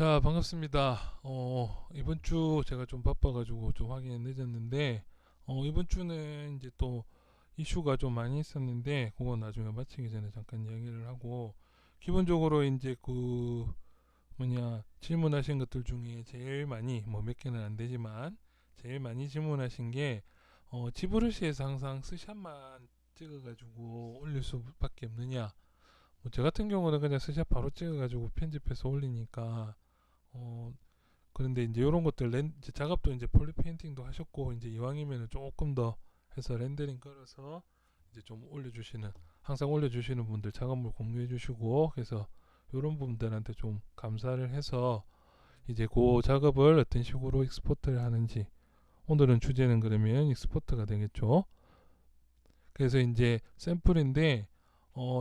자, 반갑습니다. 이번 주 제가 좀 바빠가지고 좀 확인이 늦었는데, 이번 주는 이제 또 이슈가 좀 많이 있었는데, 그거 나중에 마치기 전에 잠깐 이야기를 하고, 기본적으로 이제 질문하신 것들 중에 제일 많이, 뭐 몇 개는 안 되지만, 제일 많이 질문하신 게, 지브러시에서 항상 스샷만 찍어가지고 올릴 수밖에 없느냐. 뭐 저 같은 경우는 그냥 스샷 바로 찍어가지고 편집해서 올리니까, 어, 그런데 이제 이런 것들 이제 작업도 이제 폴리 페인팅도 하셨고 이제 이왕이면은 조금 더 해서 렌더링 걸어서 이제 좀 올려주시는 항상 올려주시는 분들 작업물 공유해 주시고 그래서 이런 분들한테 좀 감사를 해서 이제 그 작업을 어떤 식으로 익스포트를 하는지 오늘은 주제는 그러면 익스포트가 되겠죠. 그래서 이제 샘플인데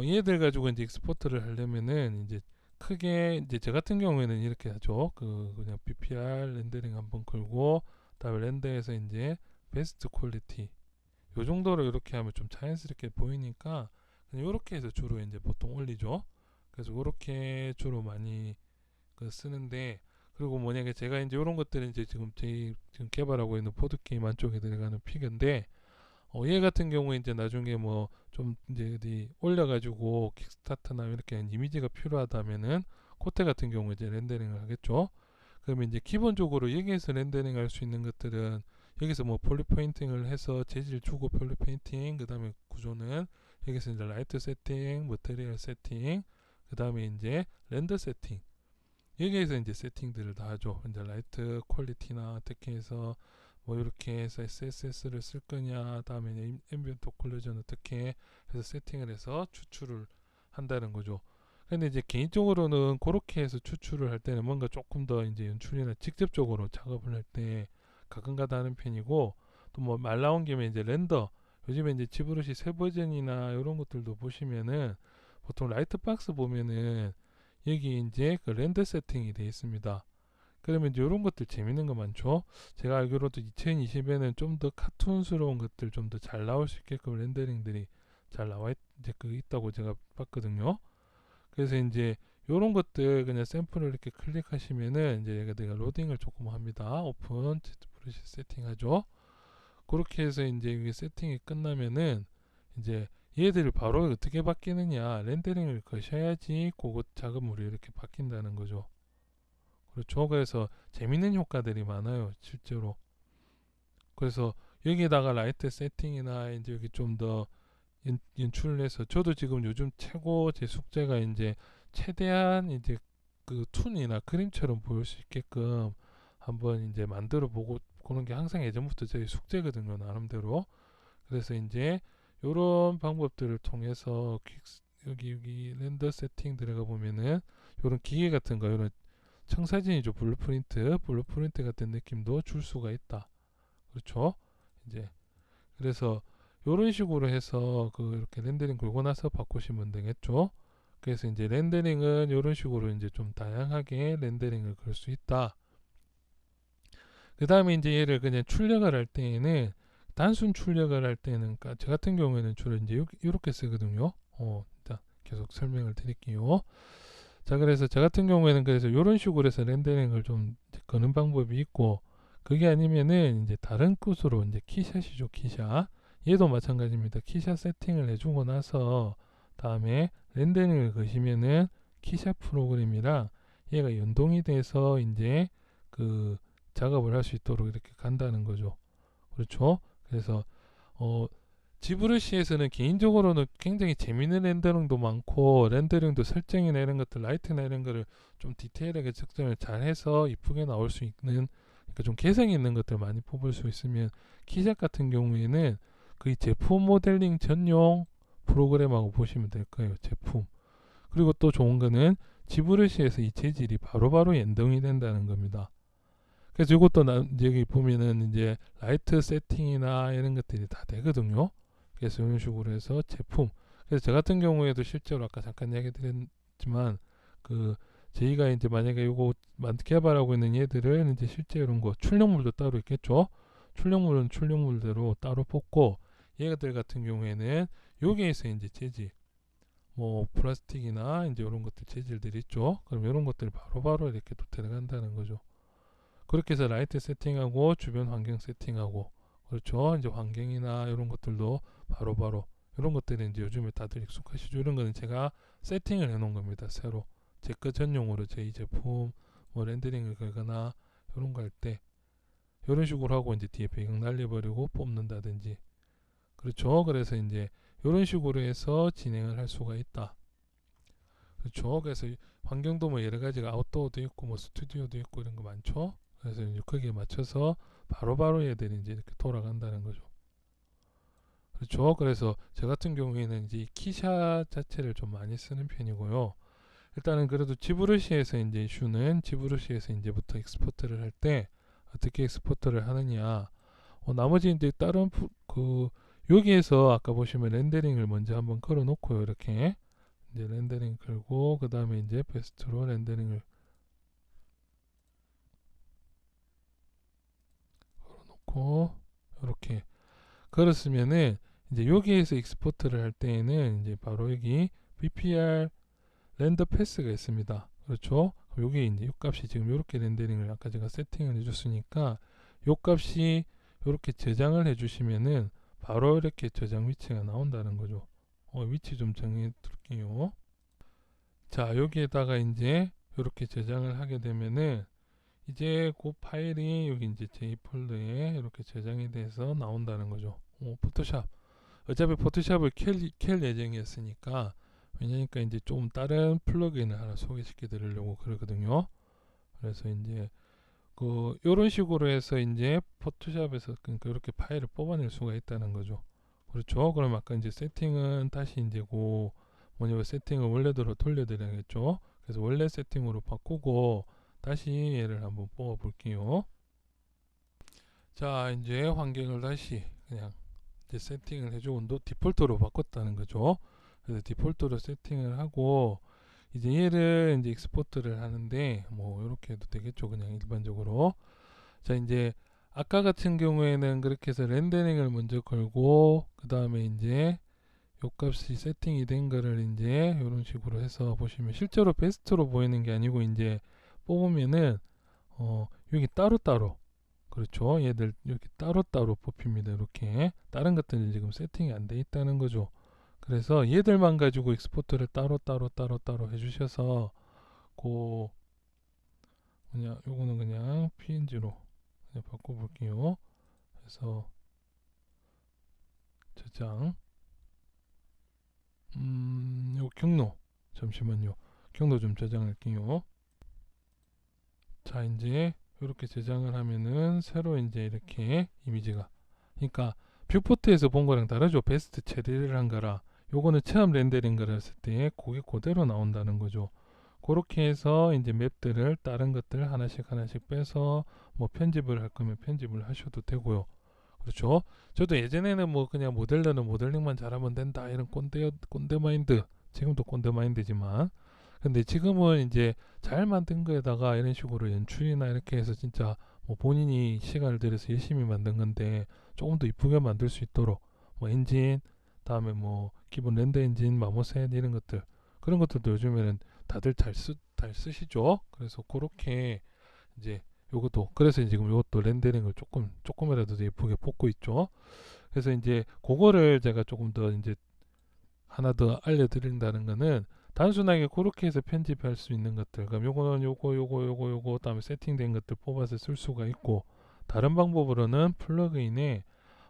얘들 가지고 이제 익스포트를 하려면은 이제 크게 이제 저 같은 경우에는 이렇게 하죠. 그냥 BPR 렌더링 한번 걸고 그다음에 렌더에서 이제 베스트 퀄리티 요 정도로 이렇게 하면 좀 자연스럽게 보이니까 그냥 이렇게 해서 주로 이제 보통 올리죠. 그래서 이렇게 주로 많이 쓰는데 그리고 만약에 제가 이제 이런 것들은 이제 지금 개발하고 있는 보드 게임 안쪽에 들어가는 피규어인데 얘 같은 경우에 이제 나중에 뭐 좀 이제 어디 올려가지고 킥스타터나 이렇게 이미지가 필요하다면은 코테 같은 경우에 이제 렌더링을 하겠죠. 그러면 이제 기본적으로 여기에서 렌더링 할 수 있는 것들은 여기서 뭐 폴리 페인팅을 해서 재질 주고 폴리 페인팅 그 다음에 구조는 여기서 이제 라이트 세팅, 머테리얼 세팅 그 다음에 이제 렌더 세팅 여기에서 이제 세팅들을 다 하죠. 이제 라이트 퀄리티나 어떻게 해서 뭐 이렇게 해서 SSS를 쓸 거냐, 다음에 앰비언트 오클루전 어떻게 해서 세팅을 해서 추출을 한다는 거죠. 근데 이제 개인적으로는 그렇게 해서 추출을 할 때는 뭔가 조금 더 이제 연출이나 직접적으로 작업을 할 때 가끔가다 하는 편이고 또 뭐 말 나온 김에 이제 렌더 요즘에 이제 지브러시 새 버전이나 이런 것들도 보시면은 보통 라이트 박스 보면은 여기 이제 그 렌더 세팅이 되어 있습니다. 그러면 이제 이런 것들 재밌는 거 많죠. 제가 알기로도 2020에는 좀 더 카툰스러운 것들 좀 더 잘 나올 수 있게끔 렌더링들이 잘 나와 이제 있다고 제가 봤거든요. 그래서 이제 이런 것들 그냥 샘플을 이렇게 클릭하시면은 이제 내가 로딩을 조금 합니다. 오픈 브러시 세팅하죠. 그렇게 해서 이제 이게 세팅이 끝나면은 이제 얘들을 바로 어떻게 바뀌느냐 렌더링을 거셔야지 그것 작업물이 이렇게 바뀐다는 거죠. 그렇죠. 그래서 재밌는 효과들이 많아요, 실제로. 그래서 여기에다가 라이트 세팅이나 이제 여기 좀 더 연출을 해서 저도 지금 요즘 최고 제 숙제가 이제 최대한 이제 그 툰이나 그림처럼 보일 수 있게끔 한번 이제 만들어 보고 그런 게 항상 예전부터 제 숙제거든요, 나름대로. 그래서 이제 요런 방법들을 통해서 여기 렌더 세팅 들어가 보면은 요런 기계 같은 거 요런 청사진이죠. 블루프린트 같은 느낌도 줄 수가 있다. 그렇죠? 이제 그래서 이런 식으로 해서 이렇게 렌더링 걸고 나서 바꾸시면 되겠죠. 그래서 이제 렌더링은 이런 식으로 이제 좀 다양하게 렌더링을 걸 수 있다. 그 다음에 이제 얘를 그냥 출력을 할 때에는 단순 출력을 할 때는 저 같은 경우에는 주로 이제 이렇게 쓰거든요. 자, 계속 설명을 드릴게요. 자, 그래서 저 같은 경우에는 그래서 이런 식으로 해서 렌더링을 좀 거는 방법이 있고, 그게 아니면은 이제 다른 곳으로 이제 키샷이죠, 키샷. 얘도 마찬가지입니다. 키샷 세팅을 해주고 나서 다음에 렌더링을 거시면은 키샷 프로그램이랑 얘가 연동이 돼서 이제 그 작업을 할 수 있도록 이렇게 간다는 거죠. 그렇죠? 그래서 어, 지브러시에서는 개인적으로는 굉장히 재밌는 렌더링도 많고 렌더링도 설정이나 이런 것들 라이트나 이런 거를 좀 디테일하게 측정을 잘 해서 이쁘게 나올 수 있는 그러니까 좀 개성 있는 것들 많이 뽑을 수 있으면 키샷 같은 경우에는 거의 제품 모델링 전용 프로그램하고 보시면 될 거예요. 제품. 그리고 또 좋은 거는 지브러시에서 이 재질이 바로바로 연동이 된다는 겁니다. 그래서 이것도 여기 보면은 이제 라이트 세팅이나 이런 것들이 다 되거든요. 그래서 이런 식으로 해서 제품. 그래서 저 같은 경우에도 실제로 아까 잠깐 얘기 드렸지만 저희가 이제 만약에 이거 개발하고 있는 얘들은 이제 실제 이런 거 출력물도 따로 있겠죠. 출력물은 출력물대로 따로 뽑고 얘들 같은 경우에는 여기에서 이제 재질 뭐 플라스틱이나 이제 이런 것들 재질들이 있죠. 그럼 이런 것들이 바로바로 이렇게 또 들어간다는 거죠. 그렇게 해서 라이트 세팅하고 주변 환경 세팅하고, 그렇죠. 이제 환경이나 이런 것들도 바로바로 이런 것들은 이제 요즘에 다들 익숙하시죠. 이런 거는 제가 세팅을 해놓은 겁니다. 새로 제 거 전용으로 제 이 제품 뭐 렌더링을 걸거나 이런 거 할 때 이런 식으로 하고 이제 뒤에 배경 날려버리고 뽑는다든지, 그렇죠. 그래서 이제 이런 식으로 해서 진행을 할 수가 있다. 그렇죠. 그래서 환경도 뭐 여러 가지가 아웃도어도 있고 뭐 스튜디오도 있고 이런 거 많죠. 그래서 이제 거기에 맞춰서 바로바로 얘들이 이제 이렇게 돌아간다는 거죠. 그렇죠. 그래서 저 같은 경우에는 이제 이 키샷 자체를 좀 많이 쓰는 편이고요. 일단은 그래도 지브러시에서 이제 이슈는 지브러시에서 이제부터 익스포트를 할 때 어떻게 익스포트를 하느냐. 나머지 이제 다른 여기에서 아까 보시면 렌더링을 먼저 한번 걸어 놓고요. 이렇게 이제 렌더링 걸고 그 다음에 이제 베스트로 렌더링을 걸어 놓고 이렇게 걸었으면은 이제 여기에서 익스포트를 할 때에는 이제 바로 여기 BPR 렌더 패스가 있습니다. 그렇죠? 여기 이제 요 값이 지금 이렇게 렌더링을 아까 제가 세팅을 해줬으니까 요 값이 이렇게 저장을 해주시면은 바로 이렇게 저장 위치가 나온다는 거죠. 위치 좀 정해 둘게요. 자, 여기에다가 이제 이렇게 저장을 하게 되면은 이제 그 파일이 여기 이제 제 폴더에 이렇게 저장이 돼서 나온다는 거죠. 포토샵. 어차피 포토샵을 켤 예정이었으니까, 왜냐니까 이제 좀 다른 플러그인을 하나 소개시켜 드리려고 그러거든요. 그래서 이제 요런 식으로 해서 이제 포토샵에서 그러니까 이렇게 파일을 뽑아낼 수가 있다는 거죠. 그렇죠. 그럼 아까 이제 세팅은 다시 이제 뭐냐면 세팅을 원래대로 돌려드려야겠죠. 그래서 원래 세팅으로 바꾸고 다시 얘를 한번 뽑아 볼게요. 자, 이제 환경을 다시 그냥 이제 세팅을 해주고 디폴트로 바꿨다는 거죠. 그래서 디폴트로 세팅을 하고 이제 얘를 이제 익스포트를 하는데 뭐 이렇게 해도 되겠죠. 그냥 일반적으로. 자, 이제 아까 같은 경우에는 그렇게 해서 렌더링을 먼저 걸고 그 다음에 이제 요 값이 세팅이 된 거를 이제 이런 식으로 해서 보시면 실제로 베스트로 보이는 게 아니고 이제 뽑으면은 여기 따로따로, 그렇죠. 얘들 이렇게 따로따로 뽑힙니다. 이렇게 다른 것들은 지금 세팅이 안 돼 있다는 거죠. 그래서 얘들만 가지고 익스포트를 따로 해주셔서 그 뭐냐 요거는 그냥 PNG로 그냥 바꿔볼게요. 그래서 저장 요 경로, 잠시만요. 경로 좀 저장할게요. 자, 이제 이렇게 저장을 하면은 새로 이제 이렇게 이미지가, 그러니까 뷰포트에서 본 거랑 다르죠. 베스트 처리를 한 거라 요거는 처음 렌더링 걸 했을 때 그게 그대로 나온다는 거죠. 그렇게 해서 이제 맵들을 다른 것들 하나씩 빼서 뭐 편집을 할 거면 편집을 하셔도 되고요. 그렇죠. 저도 예전에는 뭐 그냥 모델러는 모델링만 잘하면 된다 이런 꼰대 마인드, 지금도 꼰대 마인드지만, 근데 지금은 이제 잘 만든 거에다가 이런 식으로 연출이나 이렇게 해서 진짜 뭐 본인이 시간을 들여서 열심히 만든 건데 조금 더 이쁘게 만들 수 있도록 뭐 엔진, 다음에 뭐 기본 렌더 엔진, 마모셋 이런 것들, 그런 것들도 요즘에는 다들 잘 쓰시죠. 그래서 그렇게 이제 요것도, 그래서 지금 요것도 렌더링을 조금이라도 더 예쁘게 뽑고 있죠. 그래서 이제 그거를 제가 조금 더 이제 하나 더 알려드린다는 거는 단순하게 그렇게 해서 편집할 수 있는 것들, 그럼 요거는 요거 다음에 세팅된 것들 뽑아서 쓸 수가 있고, 다른 방법으로는 플러그인에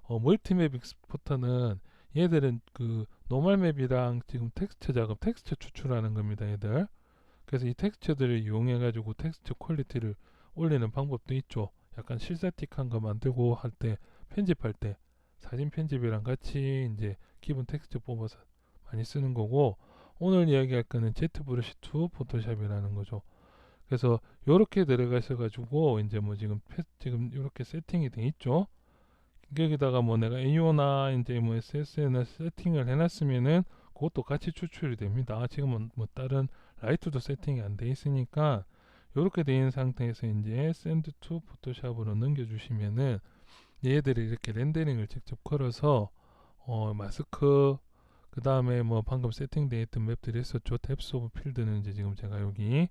멀티맵 익스포터는 얘들은 그 노멀 맵이랑 지금 텍스처 작업, 텍스처 추출하는 겁니다, 얘들. 그래서 이 텍스처들을 이용해 가지고 텍스처 퀄리티를 올리는 방법도 있죠. 약간 실사틱한 거 만들고 할 때, 편집할 때 사진 편집이랑 같이 이제 기본 텍스처 뽑아서 많이 쓰는 거고, 오늘 이야기할 거는 ZBrush2 포토샵이라는 거죠. 그래서 요렇게 들어가셔 가지고 이제 뭐 지금 이렇게 세팅이 돼 있죠. 여기다가 뭐 내가 AO나 이제 뭐 SS나 세팅을 해놨으면은 그것도 같이 추출이 됩니다. 지금은 뭐 다른 라이트도 세팅이 안 돼 있으니까 이렇게 돼 있는 상태에서 이제 Send to 포토샵으로 넘겨주시면은 얘들이 이렇게 렌더링을 직접 걸어서 마스크 그 다음에 뭐 방금 세팅되어 있던 맵들이 있었죠. 뎁스 오브 필드는 이제 지금 제가 여기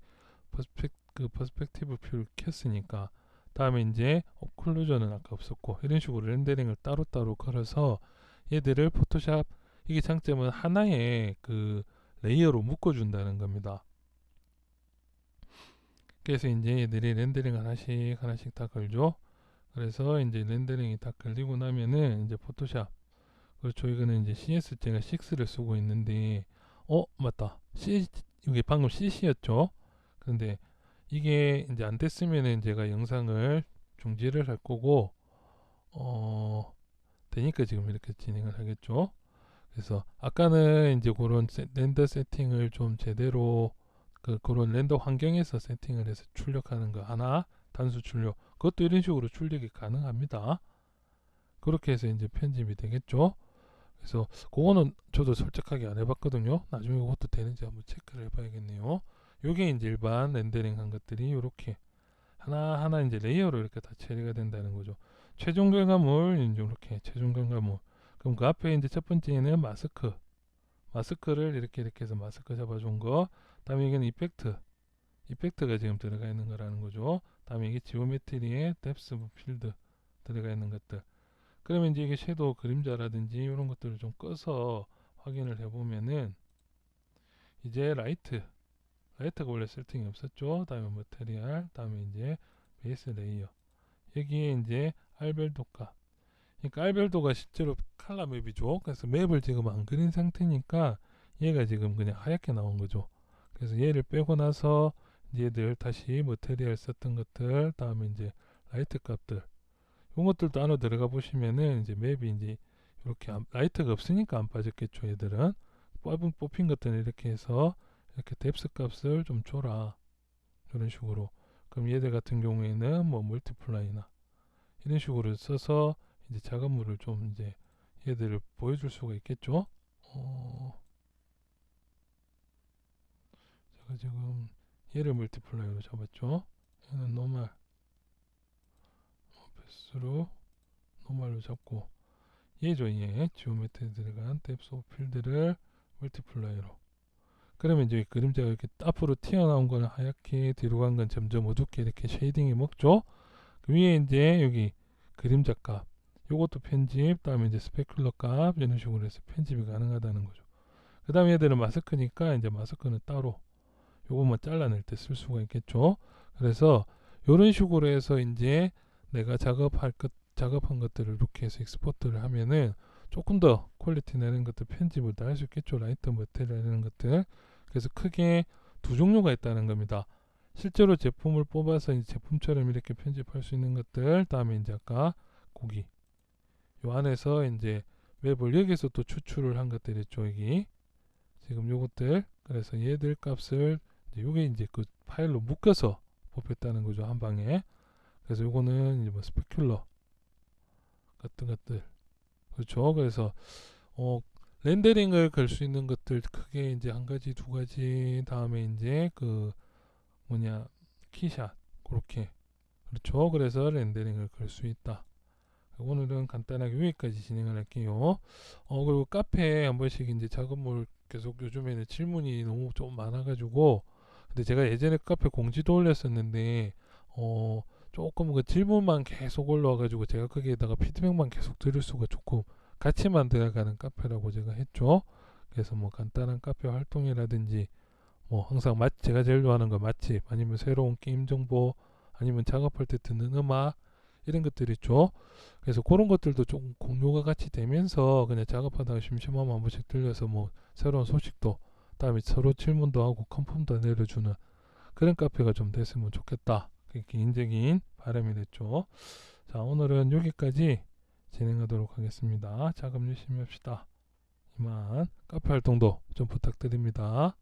퍼스펙티브 뷰를 켰으니까, 다음에 이제 오클루전은 아까 없었고, 이런 식으로 렌더링을 따로따로 걸어서 얘들을 포토샵, 이게 장점은 하나의 그 레이어로 묶어준다는 겁니다. 그래서 이제 얘들이 렌더링 하나씩 하나씩 다 걸죠. 그래서 이제 렌더링이 다 걸리고 나면은 이제 포토샵, 그렇죠. 이거는 이제 CS 제가 6를 쓰고 있는데, 맞다. 이게 방금 CC였죠. 그런데 이게 이제 안 됐으면은 제가 영상을 중지를 할 거고, 되니까 지금 이렇게 진행을 하겠죠. 그래서 아까는 이제 그런 렌더 세팅을 좀 제대로 그런 렌더 환경에서 세팅을 해서 출력하는 거 하나, 단수 출력, 그것도 이런 식으로 출력이 가능합니다. 그렇게 해서 이제 편집이 되겠죠. 그래서 그거는 저도 솔직하게 안 해봤거든요. 나중에 그것도 되는지 한번 체크를 해봐야겠네요. 요게 이제 일반 렌더링 한 것들이 이렇게 하나하나 이제 레이어로 이렇게 다 처리가 된다는 거죠. 최종 결과물, 이제 이렇게 최종 결과물. 그럼 그 앞에 이제 첫 번째는 마스크를 이렇게 해서 마스크 잡아준 거. 다음에 이건 이펙트가 지금 들어가 있는 거라는 거죠. 다음에 이게 지오메트리의 뎁스 오브 필드 들어가 있는 것들. 그러면 이제 이게 섀도우 그림자라든지 이런 것들을 좀 꺼서 확인을 해보면은, 이제 라이트가 원래 세팅이 없었죠. 다음에 머테리얼, 다음에 이제 베이스 레이어, 여기에 이제 알벨도가, 그러니까 알벨도가 실제로 칼라 맵이죠. 그래서 맵을 지금 안 그린 상태니까 얘가 지금 그냥 하얗게 나온 거죠. 그래서 얘를 빼고 나서 얘들 다시 머테리얼 썼던 것들, 다음에 이제 라이트 값들, 이런 것들도 안으로 들어가 보시면은 이제 맵이 이제 이렇게 라이트가 없으니까 안 빠졌겠죠. 얘들은 뽑힌 것들은 이렇게 해서 이렇게 뎁스 값을 좀 줘라, 이런 식으로. 그럼 얘들 같은 경우에는 뭐 멀티플라이나 이런 식으로 써서 이제 작업물을 좀 이제 얘들을 보여줄 수가 있겠죠. 제가 지금 얘를 멀티플라이로 잡았죠. 얘는 노멀, 패스로 노멀로 잡고, 얘죠. 얘 지오메트리 들어간 뎁스 오브 필드를 멀티플라이로. 그러면 이제 그림자가 이렇게 앞으로 튀어나온 거는 하얗게, 뒤로 간 건 점점 어둡게 이렇게 쉐이딩이 먹죠. 그 위에 이제 여기 그림자 값, 요것도 편집, 다음에 이제 스페큘러 값, 이런 식으로 해서 편집이 가능하다는 거죠. 그 다음에 얘들은 마스크니까 이제 마스크는 따로 요것만 잘라낼 때 쓸 수가 있겠죠. 그래서 이런 식으로 해서 이제 내가 작업한 것들을 이렇게 해서 익스포트를 하면은 조금 더 퀄리티 내는 것들 편집을 다 할 수 있겠죠. 라이트 머테리얼 이런 것들. 그래서 크게 두 종류가 있다는 겁니다. 실제로 제품을 뽑아서 이제 제품처럼 이렇게 편집할 수 있는 것들, 다음에 이제 아까 고기 요 안에서 이제 맵을 여기서 또 추출을 한 것들 있죠. 여기 지금 요것들, 그래서 얘들 값을 이제 요게 이제 그 파일로 묶여서 뽑혔다는 거죠, 한 방에. 그래서 요거는 이제 뭐 스페큘러 같은 것들, 그렇죠. 그래서 렌더링을 걸 수 있는 것들 크게 이제 한 가지, 두 가지, 다음에 이제 그 뭐냐 키샷, 그렇게, 그렇죠. 그래서 렌더링을 걸 수 있다. 오늘은 간단하게 여기까지 진행을 할게요. 그리고 카페에 한 번씩 이제 작업물 계속 요즘에는 질문이 너무 좀 많아가지고, 근데 제가 예전에 카페 공지도 올렸었는데, 조금 그 질문만 계속 올라와가지고 제가 거기에다가 피드백만 계속 드릴 수가 조금 같이 만들어가는 카페라고 제가 했죠. 그래서 뭐 간단한 카페 활동이라든지, 뭐 항상 제가 제일 좋아하는 거 맛집, 아니면 새로운 게임 정보, 아니면 작업할 때 듣는 음악, 이런 것들 있죠. 그래서 그런 것들도 좀 공유가 같이 되면서 그냥 작업하다가 심심하면 한 번씩 들려서 뭐 새로운 소식도, 다음에 서로 질문도 하고 컨펌도 내려주는 그런 카페가 좀 됐으면 좋겠다. 그게 개인적인 바람이 됐죠. 자, 오늘은 여기까지 진행하도록 하겠습니다. 작업 열심히 합시다. 이만 카페 활동도 좀 부탁드립니다.